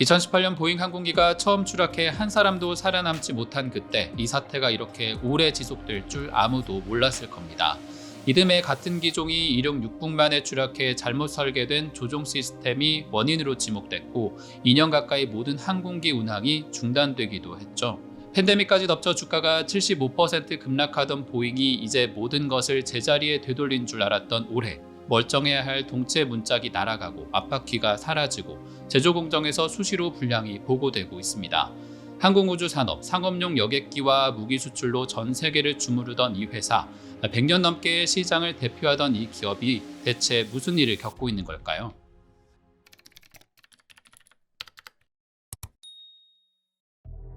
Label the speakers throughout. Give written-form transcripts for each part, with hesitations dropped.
Speaker 1: 2018년 보잉 항공기가 처음 추락해 한 사람도 살아남지 못한 그때 이 사태가 이렇게 오래 지속될 줄 아무도 몰랐을 겁니다. 이듬해 같은 기종이 이륙 6분 만에 추락해 잘못 설계된 조종 시스템이 원인으로 지목됐고 2년 가까이 모든 항공기 운항이 중단되기도 했죠. 팬데믹까지 덮쳐 주가가 75% 급락하던 보잉이 이제 모든 것을 제자리에 되돌린 줄 알았던 올해 멀쩡해야 할 동체 문짝이 날아가고 앞바퀴가 사라지고 제조 공정에서 수시로 불량이 보고되고 있습니다. 항공우주 산업, 상업용 여객기와 무기 수출로 전 세계를 주무르던 이 회사, 100년 넘게 시장을 대표하던 이 기업이 대체 무슨 일을 겪고 있는 걸까요?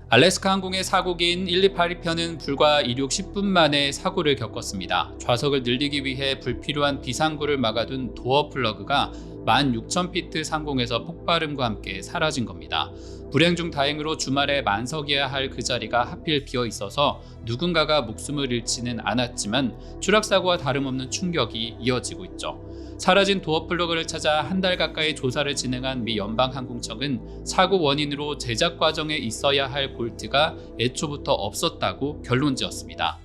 Speaker 1: 알래스카 항공의 사고기인 1282편은 불과 이륙 10분 만에 사고를 겪었습니다. 좌석을 늘리기 위해 불필요한 비상구를 막아둔 도어 플러그가 16,000피트 상공에서 폭발음과 함께 사라진 겁니다. 불행 중 다행으로 주말에 만석이어야 할 그 자리가 하필 비어 있어서 누군가가 목숨을 잃지는 않았지만 추락사고와 다름없는 충격이 이어지고 있죠. 사라진 도어 플러그를 찾아 한 달 가까이 조사를 진행한 미 연방항공청은 사고 원인으로 제작 과정에 있어야 할 볼트가 애초부터 없었다고 결론지었습니다.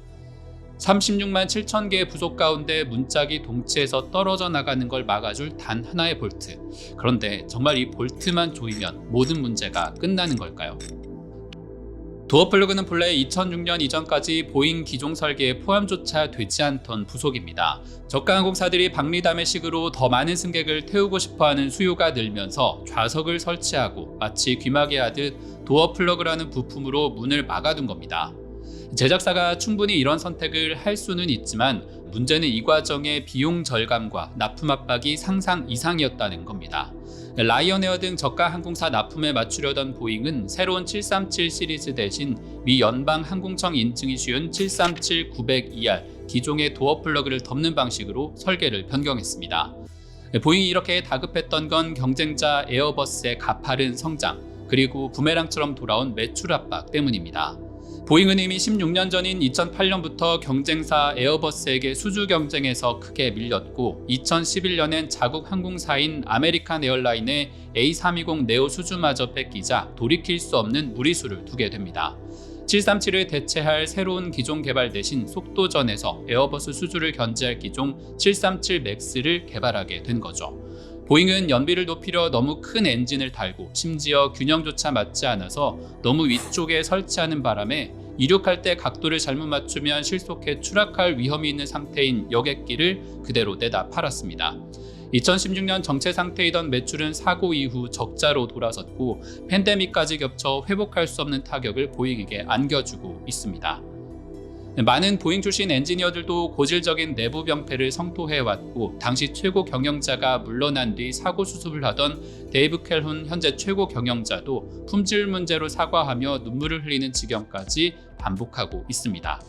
Speaker 1: 36만 7천 개의 부속 가운데 문짝이 동체에서 떨어져 나가는 걸 막아줄 단 하나의 볼트. 그런데 정말 이 볼트만 조이면 모든 문제가 끝나는 걸까요? 도어 플러그는 본래 2006년 이전까지 보잉 기종 설계에 포함조차 되지 않던 부속입니다. 저가 항공사들이 박리담회식으로 더 많은 승객을 태우고 싶어하는 수요가 늘면서 좌석을 설치하고 마치 귀마개 하듯 도어 플러그라는 부품으로 문을 막아둔 겁니다. 제작사가 충분히 이런 선택을 할 수는 있지만 문제는 이 과정의 비용 절감과 납품 압박이 상상 이상이었다는 겁니다. 라이언에어 등 저가 항공사 납품에 맞추려던 보잉은 새로운 737 시리즈 대신 미 연방 항공청 인증이 쉬운 737-900ER 기종의 도어 플러그를 덮는 방식으로 설계를 변경했습니다. 보잉이 이렇게 다급했던 건 경쟁자 에어버스의 가파른 성장, 그리고 부메랑처럼 돌아온 매출 압박 때문입니다. 보잉은 이미 16년 전인 2008년부터 경쟁사 에어버스에게 수주 경쟁에서 크게 밀렸고 2011년엔 자국 항공사인 아메리칸 에어라인의 A320 네오 수주마저 뺏기자 돌이킬 수 없는 무리수를 두게 됩니다. 737을 대체할 새로운 기종 개발 대신 속도전에서 에어버스 수주를 견제할 기종 737 맥스를 개발하게 된 거죠. 보잉은 연비를 높이려 너무 큰 엔진을 달고 심지어 균형조차 맞지 않아서 너무 위쪽에 설치하는 바람에 이륙할 때 각도를 잘못 맞추면 실속해 추락할 위험이 있는 상태인 여객기를 그대로 내다 팔았습니다. 2016년 정체 상태이던 매출은 사고 이후 적자로 돌아섰고 팬데믹까지 겹쳐 회복할 수 없는 타격을 보잉에게 안겨주고 있습니다. 많은 보잉 출신 엔지니어들도 고질적인 내부 병폐를 성토해왔고 당시 최고 경영자가 물러난 뒤 사고 수습을 하던 데이브 켈훈 현재 최고 경영자도 품질 문제로 사과하며 눈물을 흘리는 지경까지 반복하고 있습니다.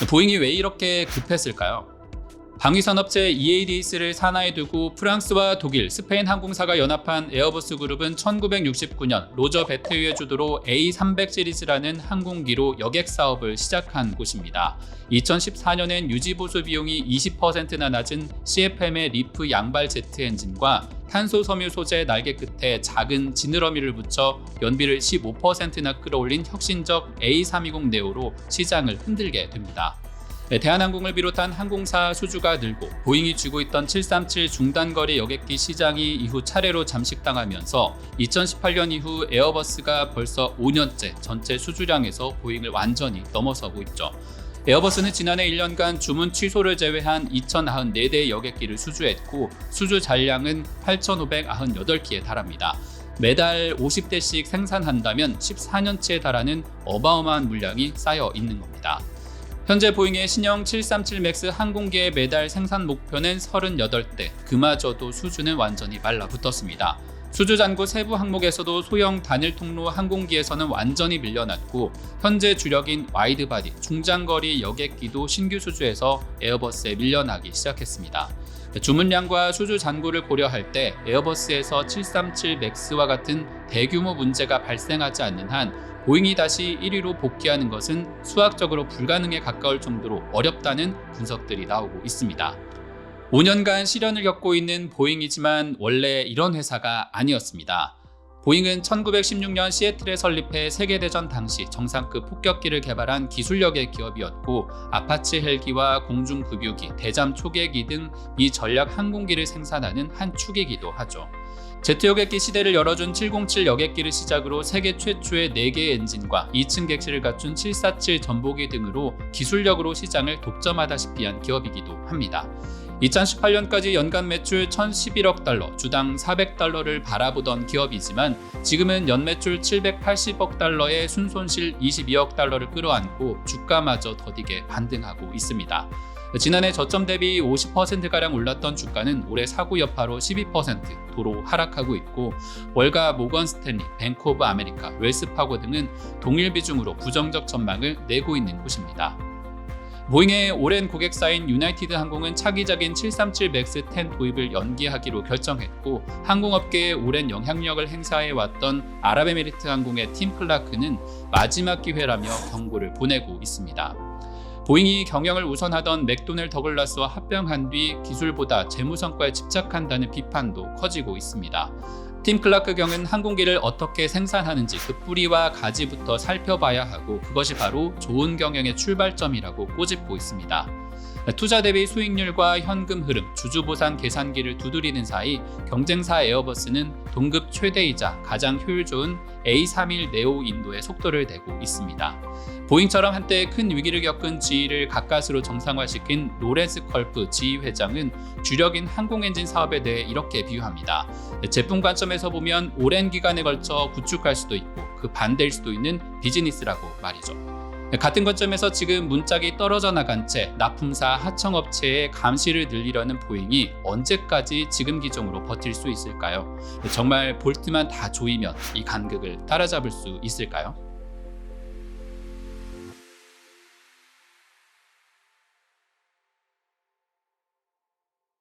Speaker 1: 보잉이 왜 이렇게 급했을까요? 방위산업체 EADS를 산하에 두고 프랑스와 독일, 스페인 항공사가 연합한 에어버스 그룹은 1969년 로저 베트유의 주도로 A300 시리즈라는 항공기로 여객 사업을 시작한 곳입니다. 2014년엔 유지보수 비용이 20%나 낮은 CFM의 리프 양발 제트 엔진과 탄소 섬유 소재 날개 끝에 작은 지느러미를 붙여 연비를 15%나 끌어올린 혁신적 A320 네오로 시장을 흔들게 됩니다. 대한항공을 비롯한 항공사 수주가 늘고 보잉이 쥐고 있던 737 중단거리 여객기 시장이 이후 차례로 잠식당하면서 2018년 이후 에어버스가 벌써 5년째 전체 수주량에서 보잉을 완전히 넘어서고 있죠. 에어버스는 지난해 1년간 주문 취소를 제외한 2,094대의 여객기를 수주했고 수주 잔량은 8,598기에 달합니다. 매달 50대씩 생산한다면 14년치에 달하는 어마어마한 물량이 쌓여 있는 겁니다. 현재 보잉의 신형 737 맥스 항공기의 매달 생산 목표는 38대, 그마저도 수주는 완전히 말라붙었습니다. 수주 잔고 세부 항목에서도 소형 단일 통로 항공기에서는 완전히 밀려났고 현재 주력인 와이드바디, 중장거리 여객기도 신규 수주에서 에어버스에 밀려나기 시작했습니다. 주문량과 수주 잔고를 고려할 때 에어버스에서 737 맥스와 같은 대규모 문제가 발생하지 않는 한 보잉이 다시 1위로 복귀하는 것은 수학적으로 불가능에 가까울 정도로 어렵다는 분석들이 나오고 있습니다. 5년간 시련을 겪고 있는 보잉이지만 원래 이런 회사가 아니었습니다. 보잉은 1916년 시애틀에 설립해 세계대전 당시 정상급 폭격기를 개발한 기술력의 기업이었고 아파치 헬기와 공중급유기, 대잠 초계기 등 미 전략 항공기를 생산하는 한 축이기도 하죠. 제트 여객기 시대를 열어준 707 여객기를 시작으로 세계 최초의 4개의 엔진과 2층 객실을 갖춘 747 전보기 등으로 기술력으로 시장을 독점하다시피 한 기업이기도 합니다. 2018년까지 연간 매출 1,011억 달러, 주당 400달러를 바라보던 기업이지만 지금은 연매출 780억 달러에 순손실 22억 달러를 끌어안고 주가마저 더디게 반등하고 있습니다. 지난해 저점 대비 50%가량 올랐던 주가는 올해 사고 여파로 12% 도로 하락하고 있고 월가 모건 스탠리, 뱅크 오브 아메리카, 웰스파고 등은 동일 비중으로 부정적 전망을 내고 있는 곳입니다. 보잉의 오랜 고객사인 유나이티드 항공은 차기작인 737 맥스 10 도입을 연기하기로 결정했고 항공업계에 오랜 영향력을 행사해왔던 아랍에미리트 항공의 팀 클라크는 마지막 기회라며 경고를 보내고 있습니다. 보잉이 경영을 우선하던 맥도넬 더글라스와 합병한 뒤 기술보다 재무 성과에 집착한다는 비판도 커지고 있습니다. 팀 클라크 경은 항공기를 어떻게 생산하는지 그 뿌리와 가지부터 살펴봐야 하고 그것이 바로 좋은 경영의 출발점이라고 꼬집고 있습니다. 투자 대비 수익률과 현금 흐름, 주주보상 계산기를 두드리는 사이 경쟁사 에어버스는 동급 최대이자 가장 효율 좋은 A321 네오 인도에 속도를 내고 있습니다. 보잉처럼 한때 큰 위기를 겪은 GE를 가까스로 정상화시킨 로렌스 컬프 GE 회장은 주력인 항공엔진 사업에 대해 이렇게 비유합니다. 제품 관점에서 보면 오랜 기간에 걸쳐 구축할 수도 있고 그 반대일 수도 있는 비즈니스라고 말이죠. 같은 관점에서 지금 문짝이 떨어져 나간 채 납품사 하청업체의 감시를 늘리려는 보잉이 언제까지 지금 기종으로 버틸 수 있을까요? 정말 볼트만 다 조이면 이 간극을 따라잡을 수 있을까요?